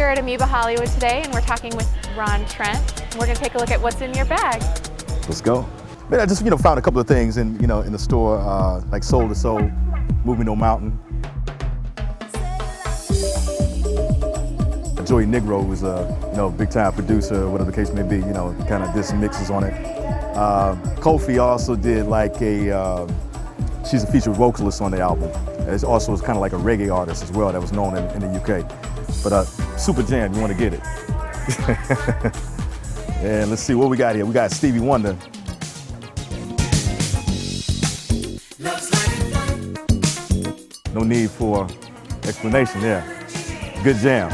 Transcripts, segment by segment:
here at Amoeba Hollywood today, and we're talking with Ron Trent. We're going to take a look at what's in your bag. Let's go. Man, I just found a couple of things in in the store, like Soul to Soul, Moving No Mountain. Joey Negro was a big time producer, whatever the case may be. Kind of did some mixes on it. Kofi also did like she's a featured vocalist on the album. It also was kind of like a reggae artist as well that was known in the UK. But super jam, you want to get it. And let's see what we got here. We got Stevie Wonder. No need for explanation there. Good jam,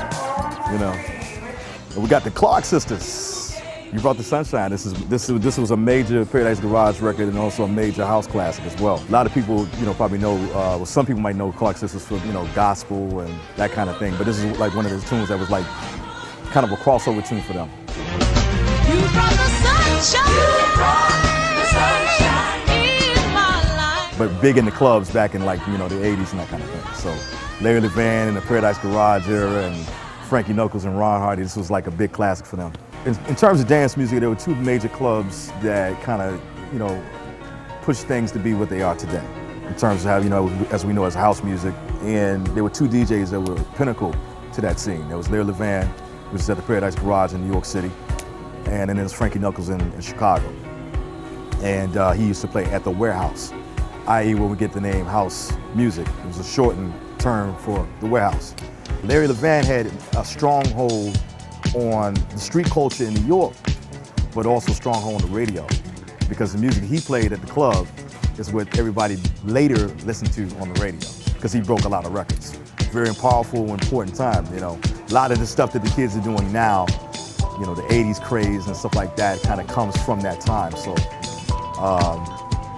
And we got the Clark Sisters. You Brought the Sunshine. This was a major Paradise Garage record and also a major house classic as well. A lot of people, probably know. Well, some people might know Clark Sisters for gospel and that kind of thing. But this is like one of those tunes that was like kind of a crossover tune for them. You brought the sunshine. You brought the sunshine in my life. But big in the clubs back in like the 80s and that kind of thing. So Larry Levan and the Paradise Garage era and Frankie Knuckles and Ron Hardy, this was like a big classic for them. In terms of dance music, there were two major clubs that kind of, pushed things to be what they are today. In terms of how, as we know as house music. And there were two DJs that were pinnacle to that scene. There was Larry Levan, which is at the Paradise Garage in New York City. And then there's Frankie Knuckles in Chicago. And he used to play at the Warehouse, i.e. where we get the name house music. It was a shortened term for the Warehouse. Larry Levan had a stronghold on the street culture in New York, but also stronghold on the radio, because the music he played at the club is what everybody later listened to on the radio, because he broke a lot of records. Very powerful, important time, A lot of the stuff that the kids are doing now, the 80s craze and stuff like that kind of comes from that time, so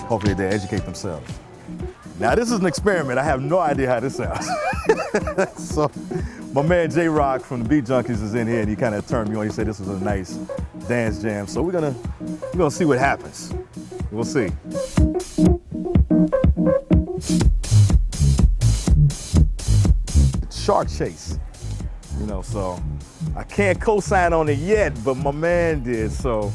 hopefully they educate themselves. Now this is an experiment. I have no idea how this sounds. So my man J-Rock from the Beat Junkies is in here, and he kind of turned me on. He said this was a nice dance jam. So we're gonna see what happens. We'll see. Shark Chase, so I can't co-sign on it yet, but my man did. So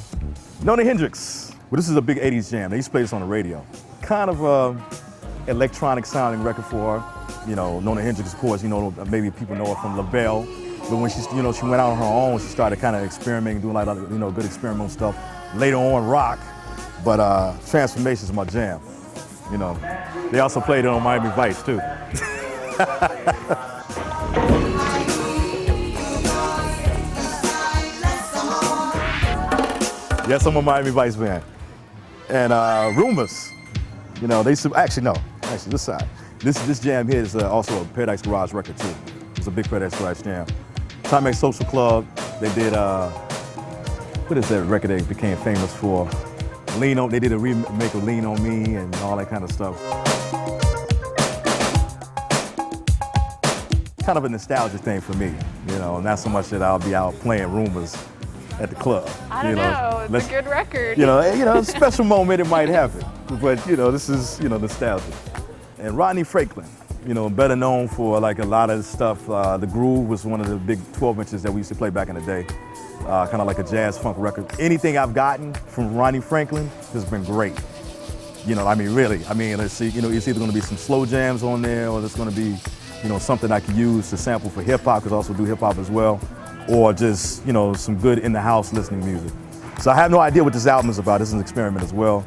Nona Hendryx. Well, this is a big 80s jam. They used to play this on the radio. Kind of electronic sounding record for her. Nona Hendryx, of course, maybe people know her from LaBelle. But when she, she went out on her own, she started kind of experimenting, doing like, good experimental stuff. Later on, rock. But Transformation is my jam. They also played it on Miami Vice, too. Yes, I'm a Miami Vice fan. And Rumours, they used to, actually this side. This jam here is also a Paradise Garage record too. It's a big Paradise Garage jam. Timex Social Club, they did, what is that record they became famous for? They did a remake of Lean On Me and all that kind of stuff. Kind of a nostalgia thing for me, not so much that I'll be out playing Rumours at the club. I don't know, it's a good record. A special moment it might happen, but this is nostalgia. And Rodney Franklin, better known for like a lot of stuff. The Groove was one of the big 12 inches that we used to play back in the day. Kind of like a jazz funk record. Anything I've gotten from Rodney Franklin has been great. Really. Let's see, it's either going to be some slow jams on there, or there's going to be, something I can use to sample for hip hop, because I also do hip hop as well, or just, some good in the house listening music. So I have no idea what this album is about. This is an experiment as well,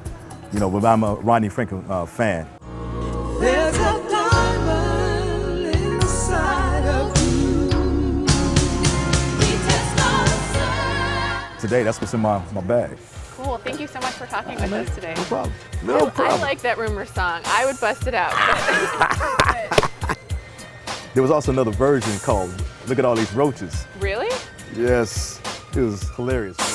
but I'm a Rodney Franklin fan. There's a diamond inside of you. Today, that's what's in my bag. Cool. Thank you so much for talking with us today. No problem. No problem. I like that Rumours song. I would bust it out. There was also another version called Look at All These Roaches. Really? Yes. It was hilarious.